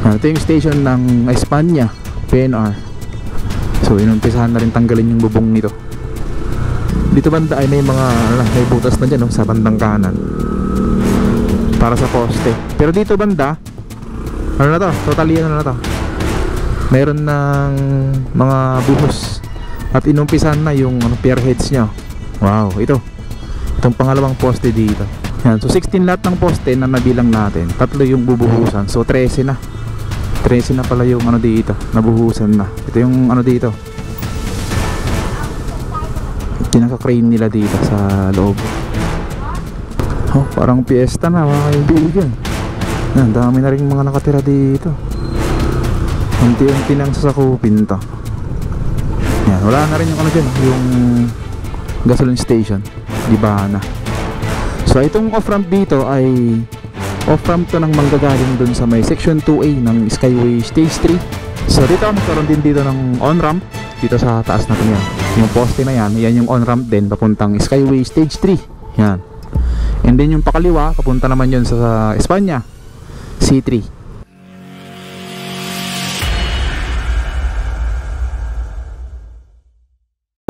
Ito yung station ng Espanya, PNR. So inumpisahan na rin tanggalin yung bubong nito. Dito banda ay may mga may butas na dyan, no, sa bandang kanan para sa poste. Pero dito banda, ano na to, totally ano na to, mayroon ng mga buhos at inumpisahan na yung pier heads nya. Wow, itong pangalawang poste dito. Yan, so 16 lahat ng poste na nabilang natin, tatlo yung bubuhusan, so 13 na pala yung ano dito, nabuhusan na. Ito yung ano dito, pinaka-crane nila dito sa loob. Oh, parang piyesta na mga kaibigan. Yan, dami na rin mga nakatira dito. Unti-unti nang sasakupin to. Yan, wala na rin yung ano dyan, yung gasoline station, di ba na. So itong off-ramp dito ay off-ramp to ng manggagaling dun sa may section 2A ng Skyway Stage 3. So dito magkaroon din dito ng on-ramp dito sa taas natin yan. Yung poste na yan yung on-ramp din papuntang Skyway Stage 3. Yan. And then yung pakaliwa papunta naman yun sa Espanya C3.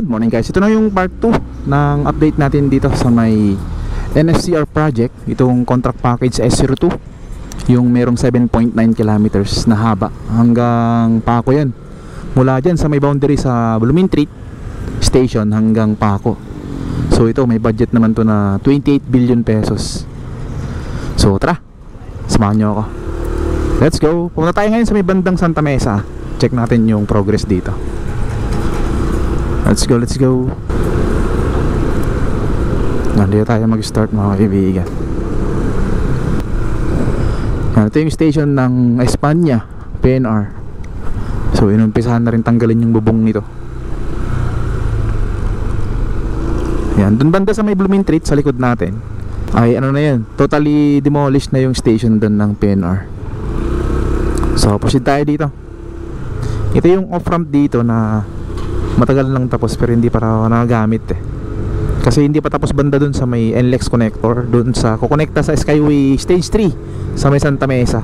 Good morning guys, ito na yung part 2 ng update natin dito sa may NFCR project. Itong contract package S02, yung merong 7.9 kilometers na haba hanggang Paco yan. Mula dyan sa may boundary sa Blumentritt station hanggang Paco. So ito may budget naman to na 28 billion pesos. So tara, samahan nyo ako. Let's go. Pumunta tayo ngayon sa may bandang Santa Mesa. Check natin yung progress dito. Let's go. Nandito tayo mag-start mga kaibigan. Yan, ito yung station ng Espanya, PNR. So inumpisahan na rin tanggalin yung bubong nito. Yan, dun banda sa may Blumentritt sa likod natin ay ano na yan, totally demolished na yung station dun ng PNR. So proceed tayo dito. Ito yung off-ramp dito na matagal lang tapos pero hindi pa raw nagagamit kasi hindi pa tapos banda dun sa may NLEX connector, dun sa kukonekta sa Skyway Stage 3 sa may Santa Mesa.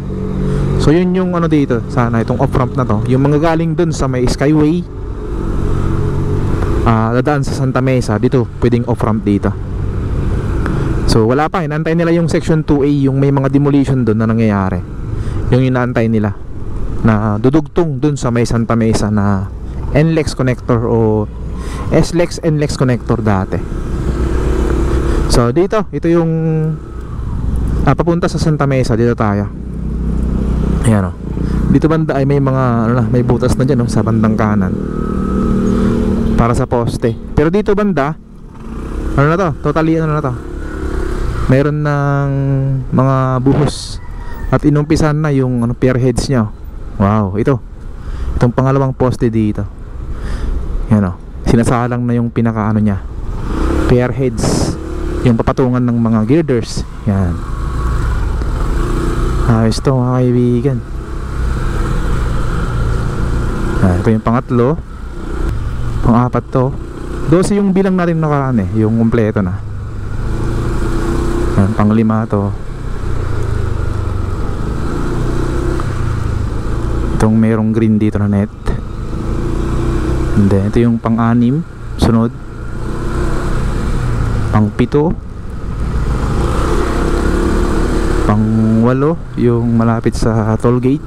So yun yung ano dito, sana itong off-ramp na to, yung mga galing dun sa may Skyway dadaan sa Santa Mesa, dito pwedeng off-ramp dito. So wala pa, inaantay nila yung section 2A, yung may mga demolition dun na nangyayari. Yung inaantay nila na dudugtong dun sa may Santa Mesa na NLEX connector o SLEX NLEX connector dati. So dito, ito yung papunta sa Santa Mesa. Dito tayo. Ayan o. Dito banda ay may mga may butas na dyan, sa bandang kanan para sa poste. Pero dito banda, ano na to, totally ano na to, mayroon ng mga buhos at inumpisan na yung pier heads nya. Wow, itong pangalawang poste dito. Yan o, sinasalang na yung pinaka ano nya, pier heads, yung papatungan ng mga girders. Yan, ayos to mga kaibigan. Ito yung pangatlo. Pang-apat to, 12 yung bilang natin nakaraan yung kumpleto na. Yan, pang-lima to. Itong merong green dito na net. And then ito yung pang-anim, sunod. Pang-pito. Pang-walo, yung malapit sa toll gate.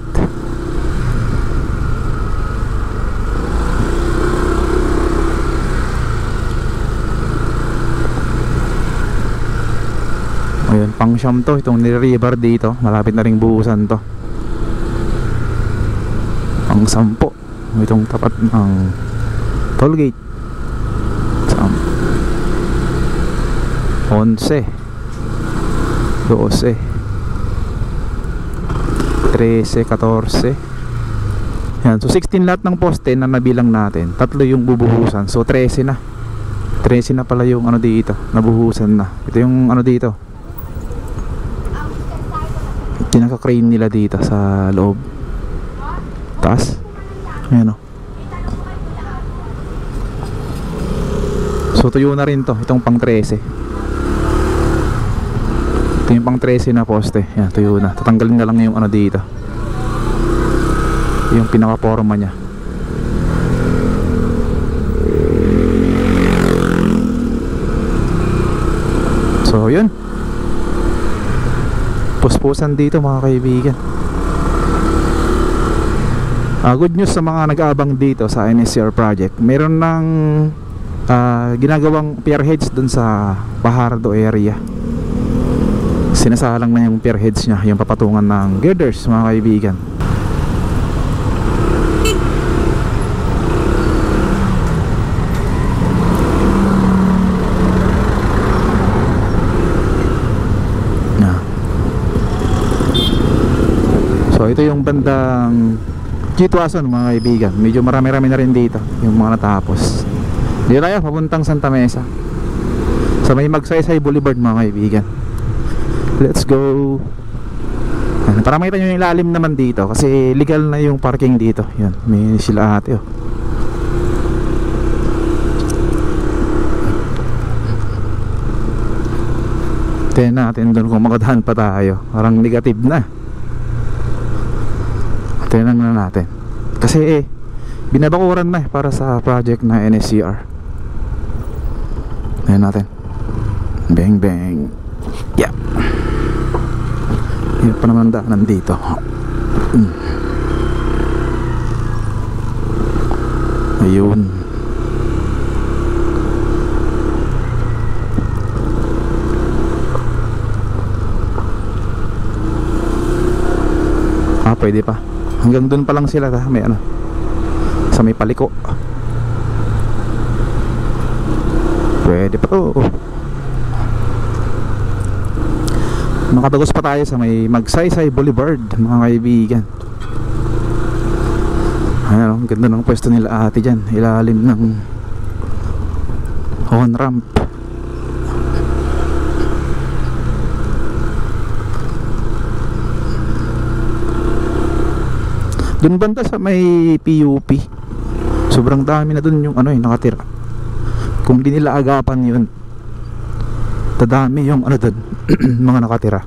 Ayun, pang-siyam to, itong nire-rebar dito, malapit na ring buhusan to. Pang-sampo, itong tapat ng toll gate. 11, 12, 13, 14. Yan, so 16 lahat ng poste na nabilang natin, tatlo yung bubuhusan, so 13 na pala yung ano dito, nabuhusan na. Ito yung ano dito, pinaka-crane nila dito sa loob, taas. Ayan o. So tuyo na rin to, itong pang 13. Ito yung pang 13 na poste. Yan, tuyo na. Tatanggalin na lang yung ano dito, yung pinaka-forma niya. So yun, puspusan dito mga kaibigan. Good news sa mga nag-aabang dito sa NSCR project, meron ng ginagawang pier heads dun sa Bahardo area. Sinasalang na yung pier heads nya, yung papatungan ng girders mga kaibigan. So ito yung bandang G-Tuason mga kaibigan. Medyo marami-rami na rin dito yung mga natapos. Dito tayo papuntang Santa Mesa, sa may Magsaysay Boulevard mga kaibigan. Let's go. Para makita nyo yung ilalim naman dito, kasi legal na yung parking dito. Yan, may sila ate oh. Tignan natin doon kung makadahan pa tayo. Parang negative na. Tignan na natin, kasi binabakuran na para sa project na NSCR. Tignan natin. Bang bang. Yeah. Yan pa naman daanan dito. Ayun. Pwede pa. Hanggang dun pa lang sila, may ano, sa may paliko. Pwede pa to. Makatagos pa tayo sa may Magsaysay Boulevard mga kaibigan. Ayan, ang ganda ng pwesto nila ate dyan, ilalim ng on ramp. Dun banda sa may PUP, sobrang dami na dun yung ano nakatira. Kung di nila agapan yun, dadami yung ano dun mga nakatira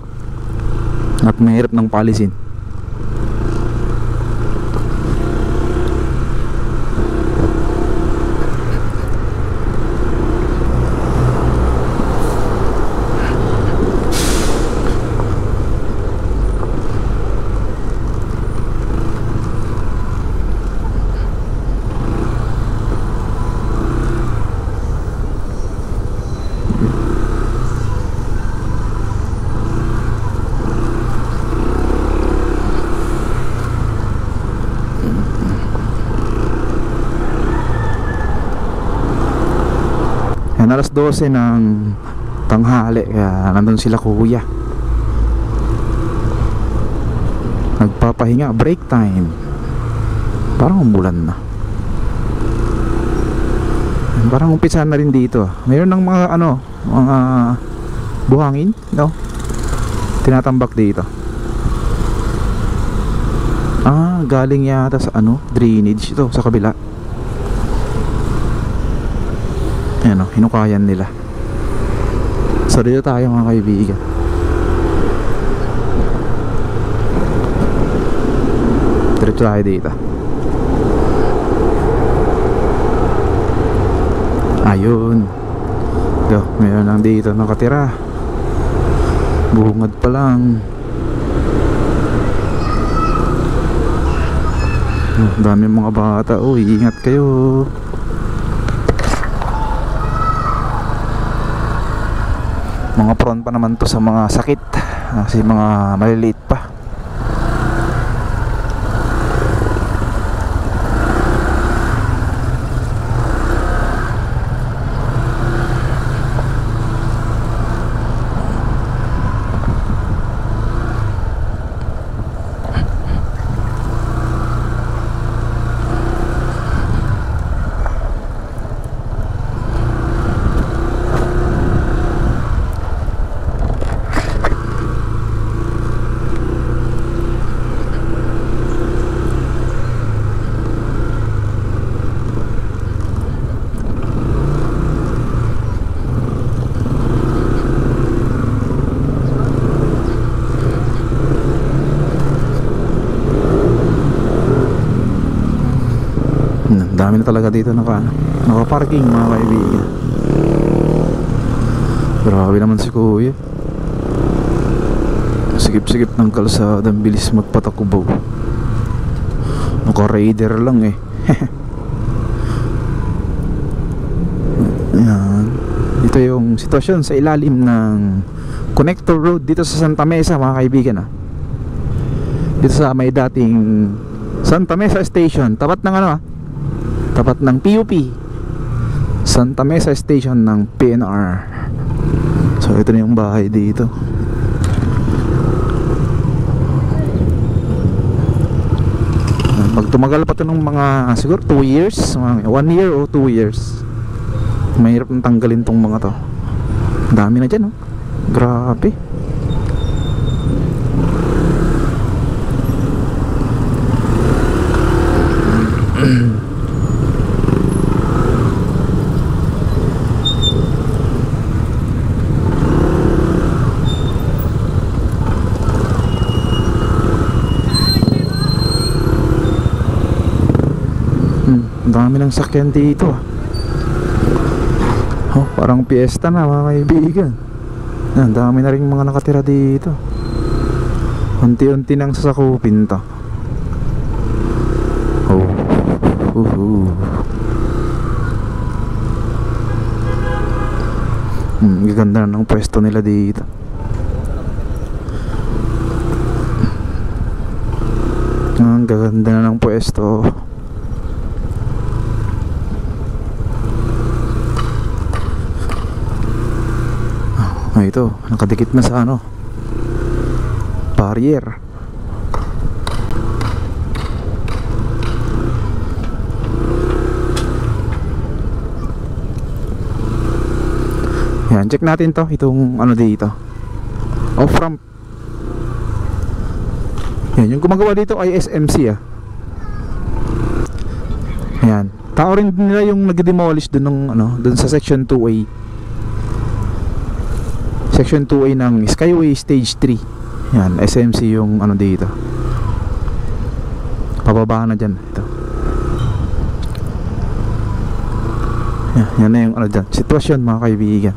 at mahirap ng palisin. Alas 12 ng tanghali, kaya nandun sila kuya, nagpapahinga, break time. Parang umulan na, parang umpisa na rin dito. Mayroon ng mga ano, mga buhangin, no? Tinatambak dito. Galing yata sa ano, drainage ito sa kabila. Ayan o, hinukayan nila. So dito tayo mga kaibigan. Diretso tayo dito. Ayun. Mayroon lang dito nakatira. Bungad pa lang. Dami mga bata. Uy, ingat kayo. Mga prone pa naman to sa mga sakit, kasi mga maliliit pa. Dami na talaga dito naka-parking mga kaibigan. Grabe naman si kuya. Sikip-sikip ng kalsada, ang bilis magpatakubaw. Naka-raider lang eh. Ayan. Ito yung sitwasyon sa ilalim ng connector road dito sa Santa Mesa mga kaibigan dito sa may dating Santa Mesa Station, tapat ng tapat ng PUP, Santa Mesa Station ng PNR. So ito na yung bahay dito. Pag tumagal pa ito ng mga siguro 2 years, 1 year o 2 years, mahirap nang tanggalin tong mga to. Dami na dyan grabe. Dami ng sakyan dito parang piyesta na mga kaibigan. Dami na rin mga nakatira dito. Unti-unti nang sasakupin to. Gaganda na ng pwesto nila dito. Ang gaganda na ng pwesto. Ito, nakadikit na sa barrier. Yan, check natin to, itong dito, off ramp. Yan, yung gumagawa dito ay SMC Yan, tao rin nila yung nag-demolish dun ng dun sa section 2A. Section 2A ng Skyway Stage 3. Yan, SMC yung dito. Pababa na dyan ito. Yan na yung dyan, sitwasyon mga kaibigan.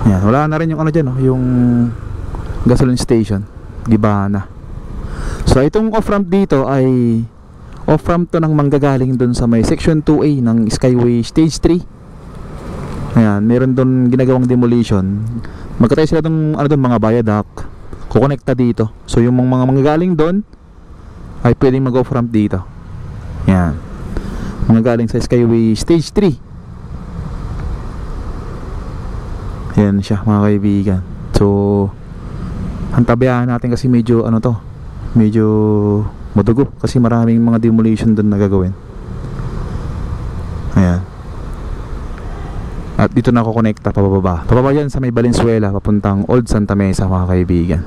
Yan, wala na rin yung dyan yung gasoline station, giba na. So itong off-ramp dito ay off-ramp to ng manggagaling dun sa may section 2A ng Skyway Stage 3. Ayan, meron doon ginagawang demolition. Magkatay sila doon mga viaduct, kukonekta dito. So yung mga manggagaling doon ay pwedeng mag-off ramp dito. Ayan, manggagaling sa Skyway Stage 3. Ayan siya mga kaibigan. So antabayahan natin kasi medyo medyo madugo kasi maraming mga demolition doon na gagawin. Ayan. At dito na ako konekta pababa yan sa may Valenzuela papuntang Old Santa Mesa mga kaibigan.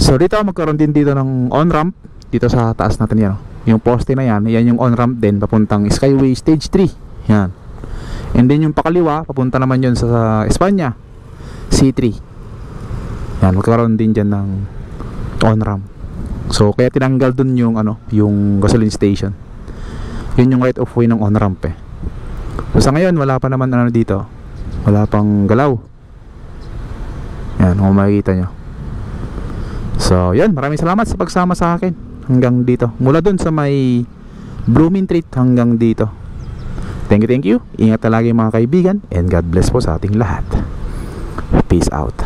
So dito magkaroon din dito ng on-ramp dito sa taas natin yan yung poste na yan yung on-ramp din papuntang Skyway Stage 3. Yan. And then yung pakaliwa papunta naman yun sa Espanya C3. Yan, magkaroon din dyan ng on-ramp. So kaya tinanggal dun yung yung gasoline station. Yun yung right of way ng on-ramp So sa ngayon wala pa naman dito. Wala pang galaw. Yan, kung makikita nyo. So yan, maraming salamat sa pagsama sa akin hanggang dito. Mula dun sa may Blooming Treat hanggang dito. Thank you. Ingat lagi mga kaibigan. And God bless po sa ating lahat. Peace out.